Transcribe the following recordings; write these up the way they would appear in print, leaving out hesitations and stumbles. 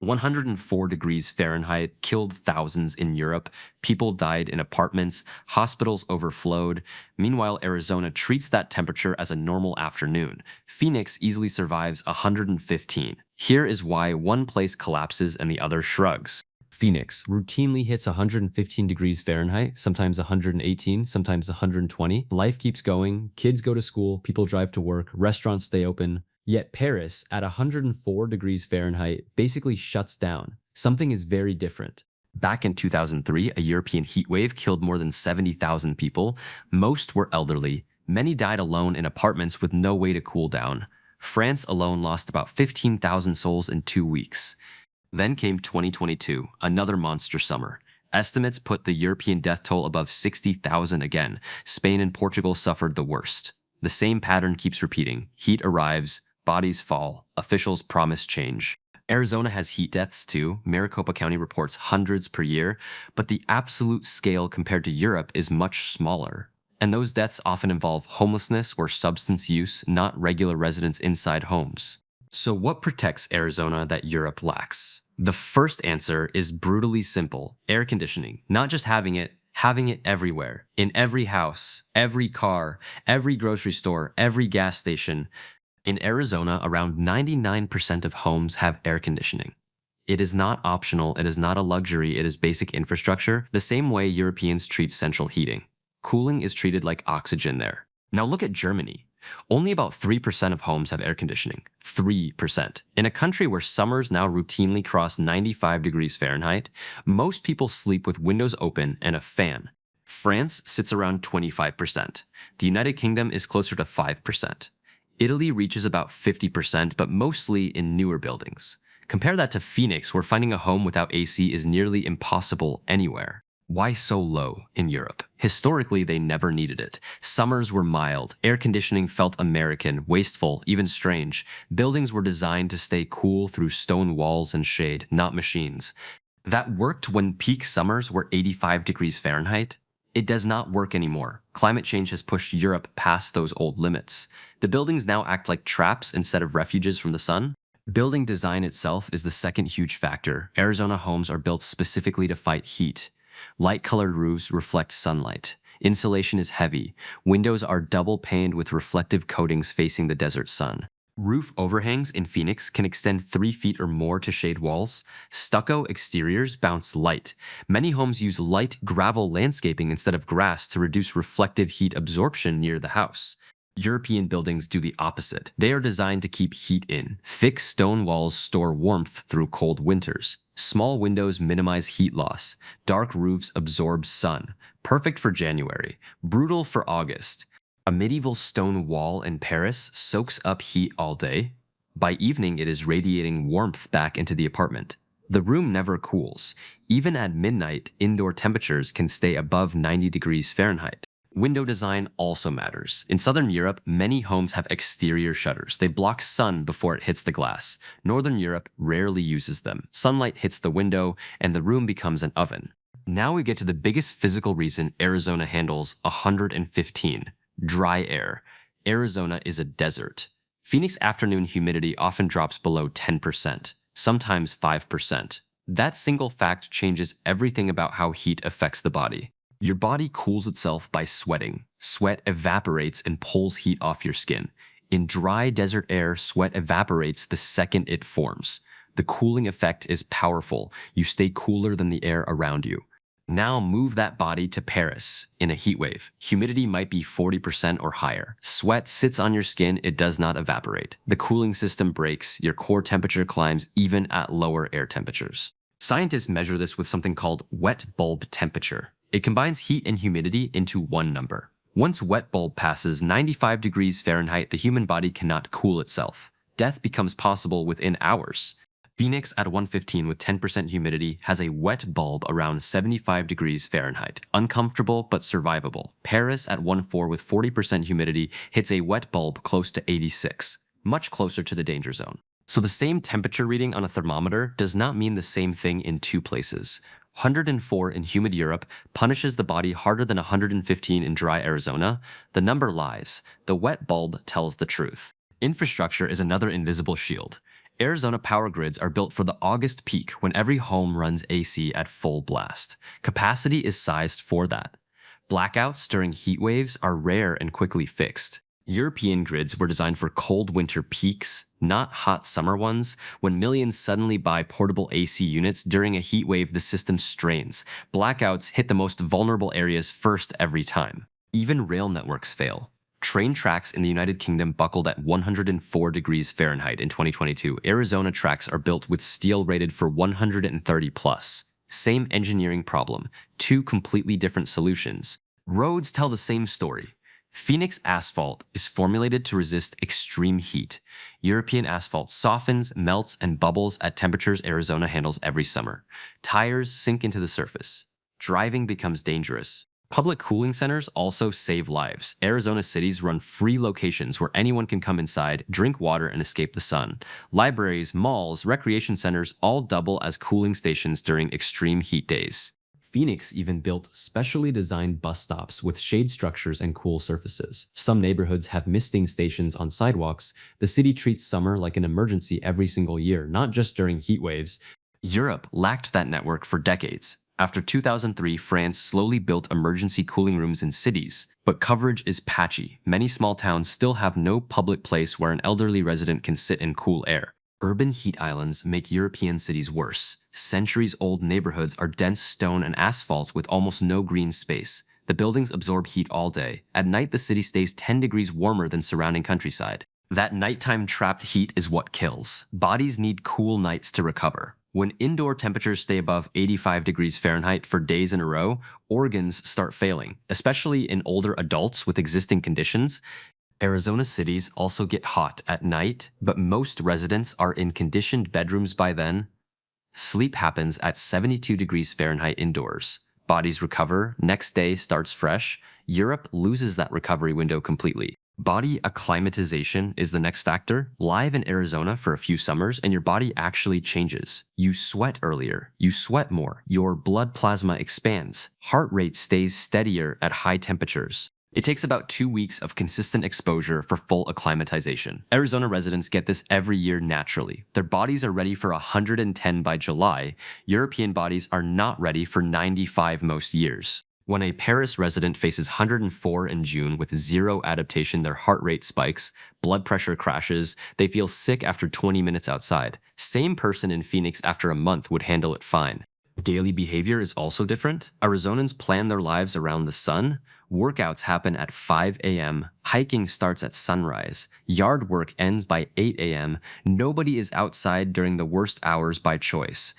104 degrees Fahrenheit killed thousands in Europe. People died in apartments, hospitals overflowed. Meanwhile, Arizona treats that temperature as a normal afternoon. Phoenix easily survives 115. Here is why one place collapses and the other shrugs. Phoenix routinely hits 115 degrees Fahrenheit, sometimes 118, sometimes 120. Life keeps going, kids go to school, people drive to work, restaurants stay open. Yet Paris, at 104 degrees Fahrenheit, basically shuts down. Something is very different. Back in 2003, a European heatwave killed more than 70,000 people. Most were elderly. Many died alone in apartments with no way to cool down. France alone lost about 15,000 souls in 2 weeks. Then came 2022, another monster summer. Estimates put the European death toll above 60,000 again. Spain and Portugal suffered the worst. The same pattern keeps repeating. Heat arrives, bodies fall, officials promise change. Arizona has heat deaths too. Maricopa County reports hundreds per year, but the absolute scale compared to Europe is much smaller. And those deaths often involve homelessness or substance use, not regular residents inside homes. So what protects Arizona that Europe lacks? The first answer is brutally simple: air conditioning. Not just having it everywhere. In every house, every car, every grocery store, every gas station. In Arizona, around 99% of homes have air conditioning. It is not optional, it is not a luxury, it is basic infrastructure, the same way Europeans treat central heating. Cooling is treated like oxygen there. Now look at Germany. Only about 3% of homes have air conditioning. 3%. In a country where summers now routinely cross 95 degrees Fahrenheit, most people sleep with windows open and a fan. France sits around 25%. The United Kingdom is closer to 5%. Italy reaches about 50%, but mostly in newer buildings. Compare that to Phoenix, where finding a home without AC is nearly impossible anywhere. Why so low in Europe? Historically, they never needed it. Summers were mild, air conditioning felt American, wasteful, even strange. Buildings were designed to stay cool through stone walls and shade, not machines. That worked when peak summers were 85 degrees Fahrenheit. It does not work anymore. Climate change has pushed Europe past those old limits. The buildings now act like traps instead of refuges from the sun. Building design itself is the second huge factor. Arizona homes are built specifically to fight heat. Light-colored roofs reflect sunlight. Insulation is heavy. Windows are double-paned with reflective coatings facing the desert sun. Roof overhangs in Phoenix can extend 3 feet or more to shade walls. Stucco exteriors bounce light. Many homes use light gravel landscaping instead of grass to reduce reflective heat absorption near the house. European buildings do the opposite. They are designed to keep heat in. Thick stone walls store warmth through cold winters. Small windows minimize heat loss. Dark roofs absorb sun. Perfect for January. Brutal for August. A medieval stone wall in Paris soaks up heat all day. By evening, it is radiating warmth back into the apartment. The room never cools. Even at midnight, indoor temperatures can stay above 90 degrees Fahrenheit. Window design also matters. In Southern Europe, many homes have exterior shutters. They block sun before it hits the glass. Northern Europe rarely uses them. Sunlight hits the window, and the room becomes an oven. Now we get to the biggest physical reason Arizona handles 115. Dry air. Arizona is a desert. Phoenix afternoon humidity often drops below 10%, sometimes 5%. That single fact changes everything about how heat affects the body. Your body cools itself by sweating. Sweat evaporates and pulls heat off your skin. In dry desert air, sweat evaporates the second it forms. The cooling effect is powerful. You stay cooler than the air around you. Now move that body to Paris in a heat wave. Humidity might be 40% or higher. Sweat sits on your skin, it does not evaporate. The cooling system breaks, your core temperature climbs even at lower air temperatures. Scientists measure this with something called wet bulb temperature. It combines heat and humidity into one number. Once wet bulb passes 95 degrees Fahrenheit, the human body cannot cool itself. Death becomes possible within hours. Phoenix at 115 with 10% humidity has a wet bulb around 75 degrees Fahrenheit. Uncomfortable but survivable. Paris at 14 with 40% humidity hits a wet bulb close to 86, much closer to the danger zone. So the same temperature reading on a thermometer does not mean the same thing in two places. 104 in humid Europe punishes the body harder than 115 in dry Arizona. The number lies. The wet bulb tells the truth. Infrastructure is another invisible shield. Arizona power grids are built for the August peak when every home runs AC at full blast. Capacity is sized for that. Blackouts during heat waves are rare and quickly fixed. European grids were designed for cold winter peaks, not hot summer ones. When millions suddenly buy portable AC units during a heat wave, the system strains. Blackouts hit the most vulnerable areas first every time. Even rail networks fail. Train tracks in the United Kingdom buckled at 104 degrees Fahrenheit in 2022. Arizona tracks are built with steel rated for 130 plus. Same engineering problem, two completely different solutions. Roads tell the same story. Phoenix asphalt is formulated to resist extreme heat. European asphalt softens, melts, and bubbles at temperatures Arizona handles every summer. Tires sink into the surface. Driving becomes dangerous. Public cooling centers also save lives. Arizona cities run free locations where anyone can come inside, drink water, and escape the sun. Libraries, malls, recreation centers all double as cooling stations during extreme heat days. Phoenix even built specially designed bus stops with shade structures and cool surfaces. Some neighborhoods have misting stations on sidewalks. The city treats summer like an emergency every single year, not just during heat waves. Europe lacked that network for decades. After 2003, France slowly built emergency cooling rooms in cities, but coverage is patchy. Many small towns still have no public place where an elderly resident can sit in cool air. Urban heat islands make European cities worse. Centuries-old neighborhoods are dense stone and asphalt with almost no green space. The buildings absorb heat all day. At night, the city stays 10 degrees warmer than surrounding countryside. That nighttime trapped heat is what kills. Bodies need cool nights to recover. When indoor temperatures stay above 85 degrees Fahrenheit for days in a row, organs start failing, especially in older adults with existing conditions. Arizona cities also get hot at night, but most residents are in conditioned bedrooms by then. Sleep happens at 72 degrees Fahrenheit indoors. Bodies recover, next day starts fresh. Europe loses that recovery window completely. Body acclimatization is the next factor. Live in Arizona for a few summers and your body actually changes. You sweat earlier, you sweat more, your blood plasma expands, heart rate stays steadier at high temperatures. It takes about 2 weeks of consistent exposure for full acclimatization. Arizona residents get this every year naturally. Their bodies are ready for 110 by July. European bodies are not ready for 95 most years. When a Paris resident faces 104 in June with zero adaptation, their heart rate spikes, blood pressure crashes, they feel sick after 20 minutes outside. Same person in Phoenix after a month would handle it fine. Daily behavior is also different. Arizonans plan their lives around the sun. Workouts happen at 5 a.m. Hiking starts at sunrise. Yard work ends by 8 a.m. Nobody is outside during the worst hours by choice.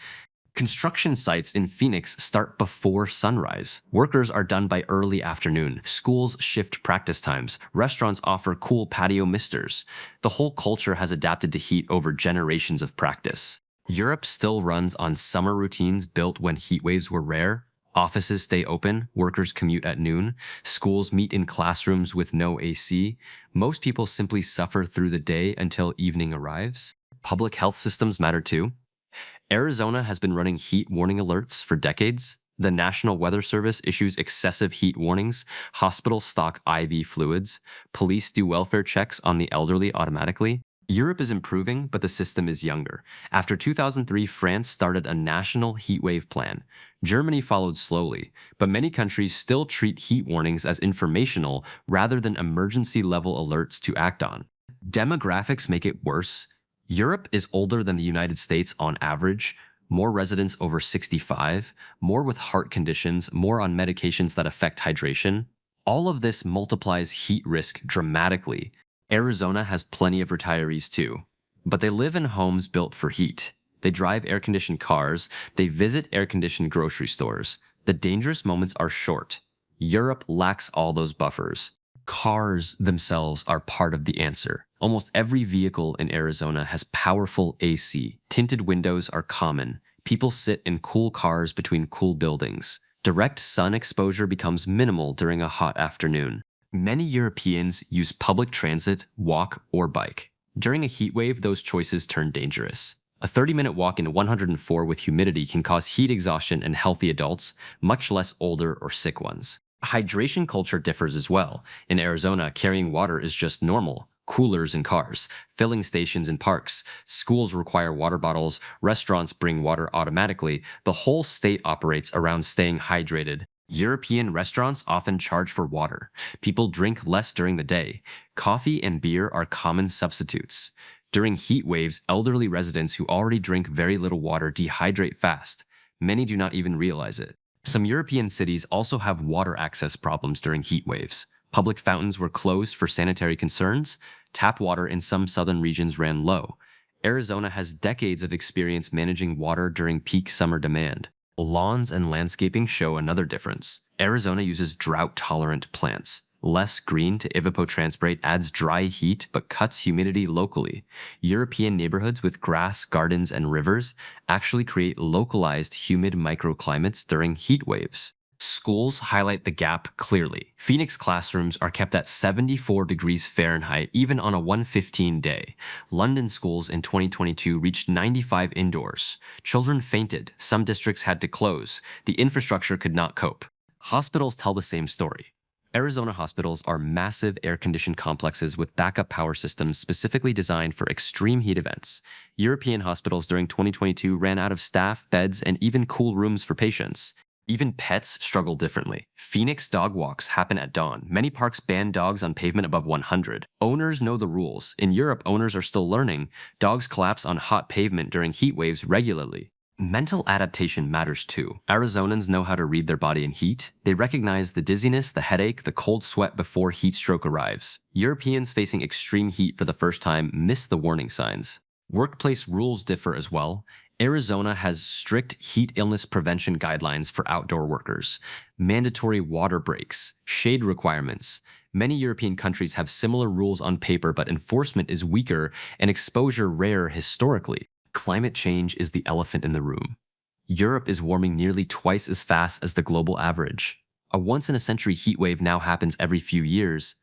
Construction sites in Phoenix start before sunrise. Workers are done by early afternoon. Schools shift practice times. Restaurants offer cool patio misters. The whole culture has adapted to heat over generations of practice. Europe still runs on summer routines built when heat waves were rare. Offices stay open, workers commute at noon, schools meet in classrooms with no AC. Most people simply suffer through the day until evening arrives. Public health systems matter too. Arizona has been running heat warning alerts for decades. The National Weather Service issues excessive heat warnings. Hospitals stock IV fluids. Police do welfare checks on the elderly automatically. Europe is improving, but the system is younger. After 2003, France started a national heatwave plan. Germany followed slowly, but many countries still treat heat warnings as informational rather than emergency-level alerts to act on. Demographics make it worse. Europe is older than the United States on average, more residents over 65, more with heart conditions, more on medications that affect hydration. All of this multiplies heat risk dramatically. Arizona has plenty of retirees too, but they live in homes built for heat. They drive air-conditioned cars, they visit air-conditioned grocery stores. The dangerous moments are short. Europe lacks all those buffers. Cars themselves are part of the answer. Almost every vehicle in Arizona has powerful AC. Tinted windows are common. People sit in cool cars between cool buildings. Direct sun exposure becomes minimal during a hot afternoon. Many Europeans use public transit, walk, or bike. During a heat wave, those choices turn dangerous. A 30-minute walk in 104 with humidity can cause heat exhaustion in healthy adults, much less older or sick ones. Hydration culture differs as well. In Arizona, carrying water is just normal. Coolers in cars, filling stations in parks, schools require water bottles, restaurants bring water automatically. The whole state operates around staying hydrated. European restaurants often charge for water. People drink less during the day. Coffee and beer are common substitutes. During heat waves, elderly residents who already drink very little water dehydrate fast. Many do not even realize it. Some European cities also have water access problems during heat waves. Public fountains were closed for sanitary concerns. Tap water in some southern regions ran low. Arizona has decades of experience managing water during peak summer demand. Lawns and landscaping show another difference. Arizona uses drought-tolerant plants. Less green to evapotranspirate adds dry heat but cuts humidity locally. European neighborhoods with grass, gardens, and rivers actually create localized humid microclimates during heat waves. Schools highlight the gap clearly. Phoenix classrooms are kept at 74 degrees Fahrenheit even on a 115 day. London schools in 2022 reached 95 indoors. Children fainted. Some districts had to close. The infrastructure could not cope. Hospitals tell the same story. Arizona hospitals are massive air-conditioned complexes with backup power systems specifically designed for extreme heat events. European hospitals during 2022 ran out of staff, beds, and even cool rooms for patients. Even pets struggle differently. Phoenix dog walks happen at dawn. Many parks ban dogs on pavement above 100. Owners know the rules. In Europe, owners are still learning. Dogs collapse on hot pavement during heat waves regularly. Mental adaptation matters too. Arizonans know how to read their body in heat. They recognize the dizziness, the headache, the cold sweat before heat stroke arrives. Europeans facing extreme heat for the first time miss the warning signs. Workplace rules differ as well. Arizona has strict heat illness prevention guidelines for outdoor workers, mandatory water breaks, shade requirements. Many European countries have similar rules on paper, but enforcement is weaker and exposure rare historically. Climate change is the elephant in the room. Europe is warming nearly twice as fast as the global average. A once-in-a-century heat wave now happens every few years.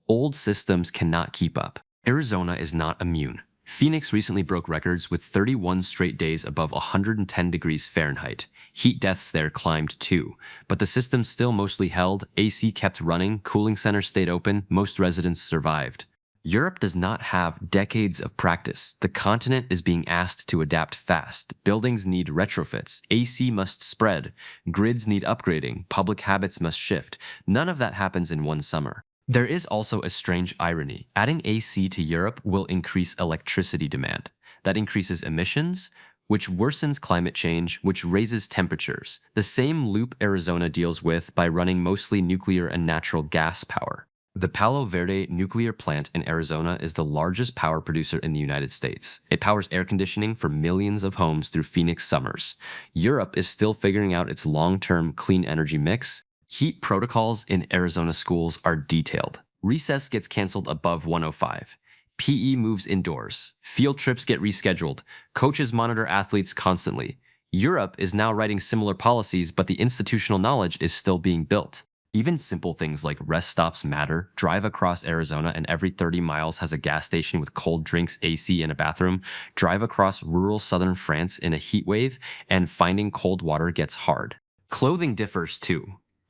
Old systems cannot keep up. Arizona is not immune. Phoenix recently broke records with 31 straight days above 110 degrees Fahrenheit. Heat deaths there climbed too, but the system still mostly held, AC kept running, cooling centers stayed open, most residents survived. Europe does not have decades of practice. The continent is being asked to adapt fast. Buildings need retrofits. AC must spread. Grids need upgrading. Public habits must shift. None of that happens in one summer. There is also a strange irony. Adding AC to Europe will increase electricity demand. That increases emissions, which worsens climate change, which raises temperatures. The same loop Arizona deals with by running mostly nuclear and natural gas power. The Palo Verde nuclear plant in Arizona is the largest power producer in the United States. It powers air conditioning for millions of homes through Phoenix summers. Europe is still figuring out its long-term clean energy mix. Heat protocols in Arizona schools are detailed. Recess gets canceled above 105. PE moves indoors. Field trips get rescheduled. Coaches monitor athletes constantly. Europe is now writing similar policies, but the institutional knowledge is still being built. Even simple things like rest stops matter. Drive across Arizona and every 30 miles has a gas station with cold drinks, AC, and a bathroom. Drive across rural southern France in a heat wave, and finding cold water gets hard. Clothing differs too.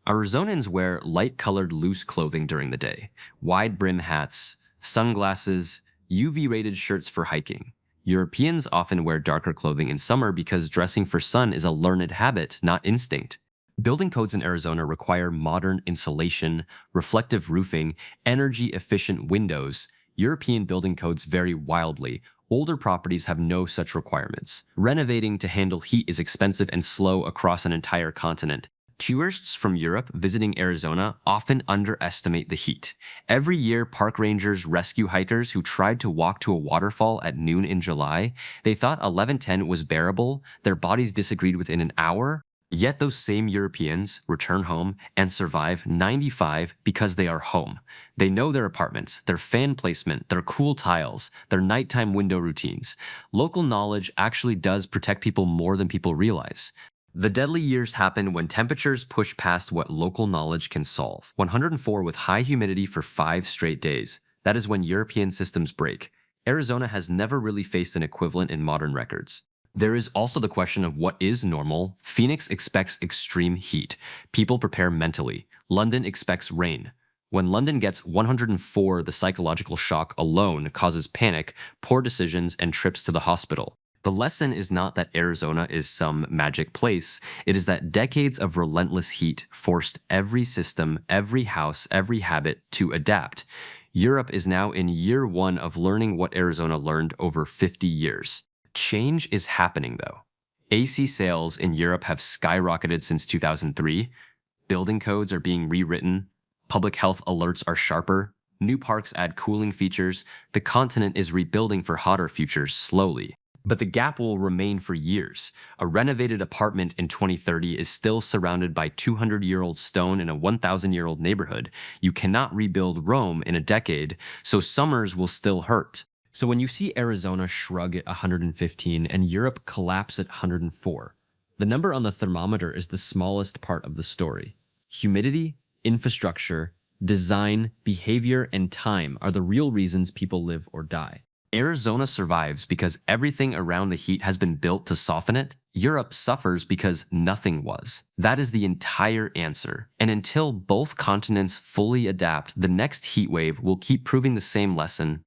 Arizonans wear light-colored loose clothing during the day. Wide-brim hats, sunglasses, UV-rated shirts for hiking. Europeans often wear darker clothing in summer because dressing for sun is a learned habit, not instinct. Building codes in Arizona require modern insulation, reflective roofing, energy-efficient windows. European building codes vary wildly. Older properties have no such requirements. Renovating to handle heat is expensive and slow across an entire continent. Tourists from Europe visiting Arizona often underestimate the heat. Every year, park rangers rescue hikers who tried to walk to a waterfall at noon in July. They thought 11:10 was bearable. Their bodies disagreed within an hour. Yet those same Europeans return home and survive 95 because they are home. They know their apartments, their fan placement, their cool tiles, their nighttime window routines. Local knowledge actually does protect people more than people realize. The deadly years happen when temperatures push past what local knowledge can solve. 104 with high humidity for 5 straight days. That is when European systems break. Arizona has never really faced an equivalent in modern records. There is also the question of what is normal. Phoenix expects extreme heat. People prepare mentally. London expects rain. When London gets 104, the psychological shock alone causes panic, poor decisions, and trips to the hospital. The lesson is not that Arizona is some magic place. It is that decades of relentless heat forced every system, every house, every habit to adapt. Europe is now in year one of learning what Arizona learned over 50 years. Change is happening, though. AC sales in Europe have skyrocketed since 2003. Building codes are being rewritten. Public health alerts are sharper. New parks add cooling features. The continent is rebuilding for hotter futures slowly. But the gap will remain for years. A renovated apartment in 2030 is still surrounded by 200-year-old stone in a 1,000-year-old neighborhood. You cannot rebuild Rome in a decade, so summers will still hurt. So when you see Arizona shrug at 115 and Europe collapse at 104, the number on the thermometer is the smallest part of the story. Humidity, infrastructure, design, behavior, and time are the real reasons people live or die. Arizona survives because everything around the heat has been built to soften it. Europe suffers because nothing was. That is the entire answer. And until both continents fully adapt, the next heat wave will keep proving the same lesson